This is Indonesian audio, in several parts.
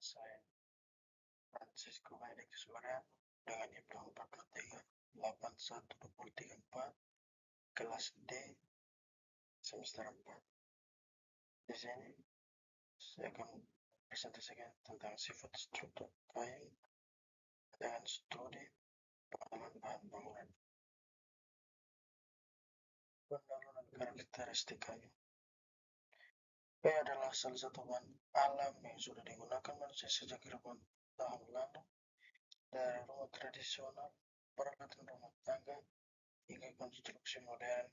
Saya Francisco Benedict Suara dengan IPDA 483 kelas D semester 4. Di sini saya akan presentasikan tentang sifat struktur kayu dengan studi pengalaman bahan bangunan. Penurunan karakteristik kayu. Kayu adalah salah satu bahan alam yang sudah digunakan manusia sejak ribuan tahun lalu, dari rumah tradisional, peralatan rumah tangga, hingga konstruksi modern.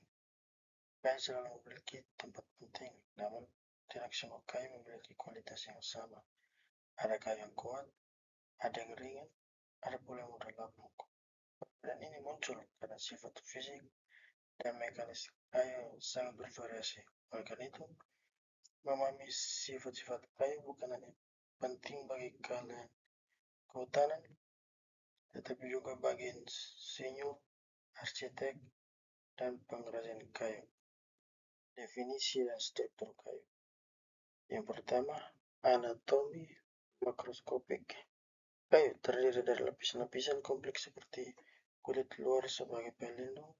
Kayu selalu memiliki tempat penting, namun tidak semua kayu memiliki kualitas yang sama. Ada kayu yang kuat, ada yang ringan, ada pula yang mudah lapuk. Dan ini muncul karena sifat fisik dan mekanis kayu yang sangat bervariasi. Oleh karena itu, memahami sifat-sifat kayu bukan hanya penting bagi kalian kehutanan, tetapi juga bagi insinyur, arsitek, dan pengrajin kayu. Definisi dan struktur kayu. Yang pertama, anatomi makroskopik. Kayu terdiri dari lapisan-lapisan kompleks seperti kulit luar sebagai pelindung,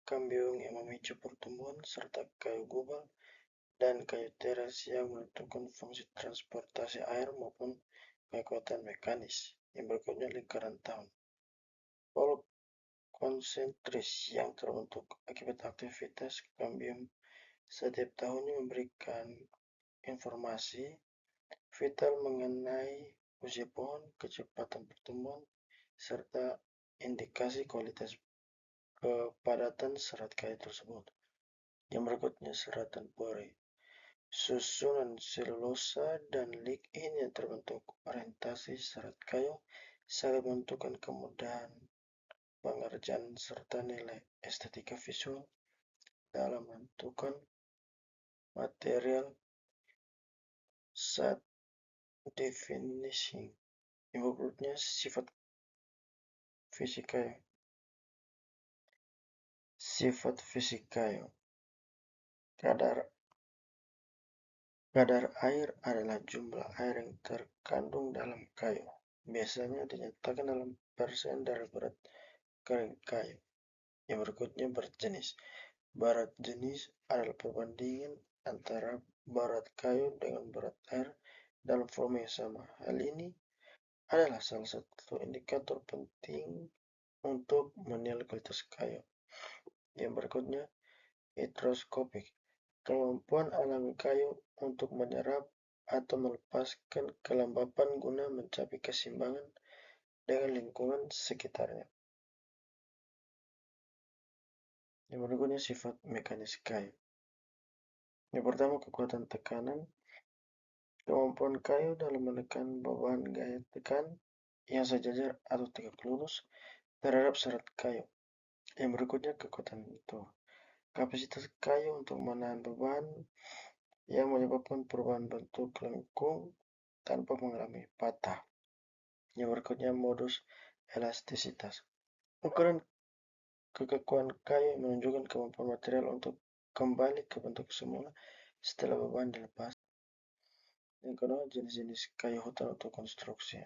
kambium yang memicu pertumbuhan, serta kayu gubal dan kayu teras yang menentukan fungsi transportasi air maupun kekuatan mekanis. Yang berikutnya, lingkaran tahun. Polop konsentris yang terbentuk akibat aktivitas kambium setiap tahunnya memberikan informasi vital mengenai usia pohon, kecepatan pertumbuhan, serta indikasi kualitas kepadatan serat kayu tersebut. Yang berikutnya, seratan pori. Susunan selulosa dan lignin yang terbentuk orientasi serat kayu sangat menentukan kemudahan pengerjaan serta nilai estetika visual dalam menentukan material saat definishing. Yang berikutnya, sifat fisik kayu. Sifat fisik kayu. Kadar air adalah jumlah air yang terkandung dalam kayu. Biasanya dinyatakan dalam persen dari berat kering kayu. Yang berikutnya, berat jenis. Berat jenis adalah perbandingan antara berat kayu dengan berat air dalam volume yang sama. Hal ini adalah salah satu indikator penting untuk menilai kualitas kayu. Yang berikutnya, hidroskopik. Kemampuan alami kayu untuk menyerap atau melepaskan kelembapan guna mencapai keseimbangan dengan lingkungan sekitarnya. Yang berikutnya, sifat mekanis kayu. Yang pertama, kekuatan tekanan. Kemampuan kayu dalam menekan beban gaya tekan yang sejajar atau tegak lurus terhadap serat kayu. Yang berikutnya, kekuatan bentuk. Kapasitas kayu untuk menahan beban yang menyebabkan perubahan bentuk lengkung tanpa mengalami patah. Yang berikutnya, modus elastisitas. Ukuran kekakuan kayu menunjukkan kemampuan material untuk kembali ke bentuk semula setelah beban dilepas. Yang kedua, jenis-jenis kayu hutan untuk konstruksi.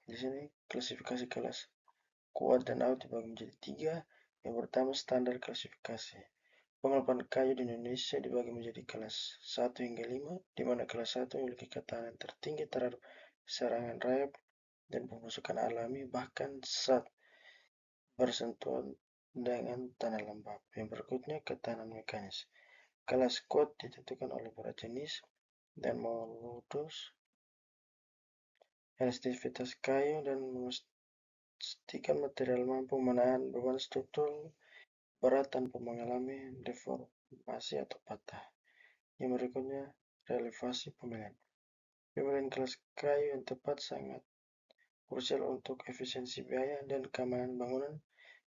Di sini klasifikasi kelas kuat dan awet dibagi menjadi 3. Yang pertama, standar klasifikasi. Pengelapan kayu di Indonesia dibagi menjadi kelas 1 hingga 5, di mana kelas 1 memiliki ketahanan tertinggi terhadap serangan rayap dan pembusukan alami bahkan saat bersentuhan dengan tanah lembab. Yang berikutnya, ketahanan mekanis. Kelas kuat ditentukan oleh berat jenis dan modus elastisitas kayu dan memastikan material mampu menahan beban struktur berat tanpa mengalami deformasi atau patah. Yang berikutnya, relevasi pemilihan. Pemilihan kelas kayu yang tepat sangat krusial untuk efisiensi biaya dan keamanan bangunan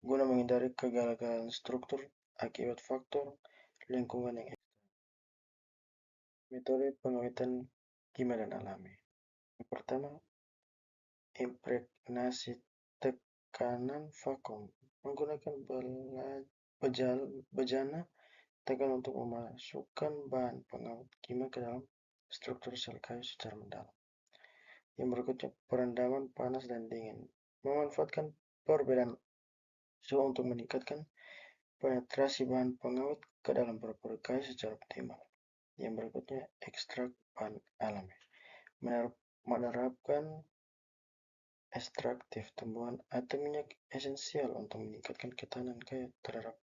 guna menghindari kegagalan struktur akibat faktor lingkungan yang ekstrim. Metode pengawetan kimia dan alami. Yang pertama, impregnasi tekanan vakum. Menggunakan bejana tekan untuk memasukkan bahan pengawet kimia ke dalam struktur sel kayu secara mendalam. Yang berikutnya, perendaman panas dan dingin. Memanfaatkan perbedaan suhu untuk meningkatkan penetrasi bahan pengawet ke dalam paru-paru kayu secara optimal. Yang berikutnya, ekstrak bahan alami. Menerapkan ekstraktif tumbuhan atau minyak esensial untuk meningkatkan ketahanan kayu terhadap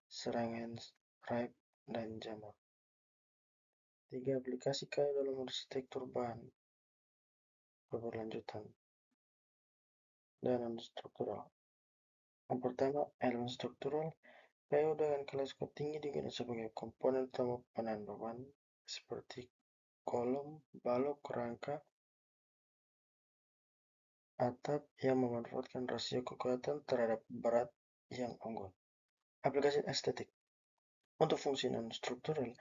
serangan raib dan jamur. 3. Aplikasi kayu dalam arsitektur bahan berkelanjutan dan non-struktural. Yang pertama, elemen struktural. Kayu dengan kelas tinggi digunakan sebagai komponen utama penahan beban seperti kolom, balok, rangka, atap yang memanfaatkan rasio kekuatan terhadap berat yang unggul. Aplikasi estetik. Untuk fungsi non-struktural,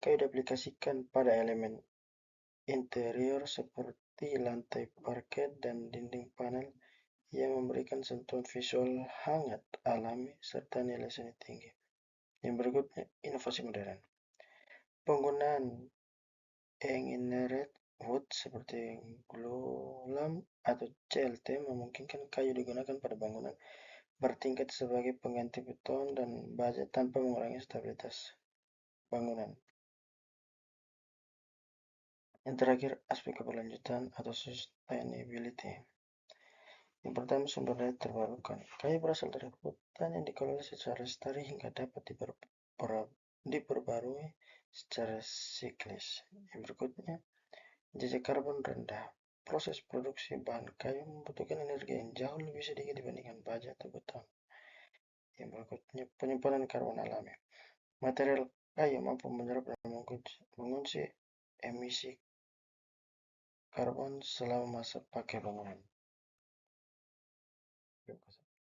kayu diaplikasikan pada elemen interior seperti lantai parket dan dinding panel yang memberikan sentuhan visual hangat, alami, serta nilai seni tinggi. Yang berikutnya, inovasi modern. Penggunaan engineered wood seperti glulam atau CLT memungkinkan kayu digunakan pada bangunan bertingkat sebagai pengganti beton dan baja tanpa mengurangi stabilitas bangunan. Yang terakhir, aspek keberlanjutan atau sustainability. Yang pertama, sumber daya terbarukan. Kayu berasal dari hutan yang dikelola secara lestari hingga dapat diperbarui secara siklis. Yang berikutnya, jejak karbon rendah. Proses produksi bahan kayu membutuhkan energi yang jauh lebih sedikit dibandingkan baja atau beton. Yang berikutnya, penyimpanan karbon alami. Material kayu mampu menyerap dan mengunci emisi karbon selama masa pakai bangunan. Terima kasih.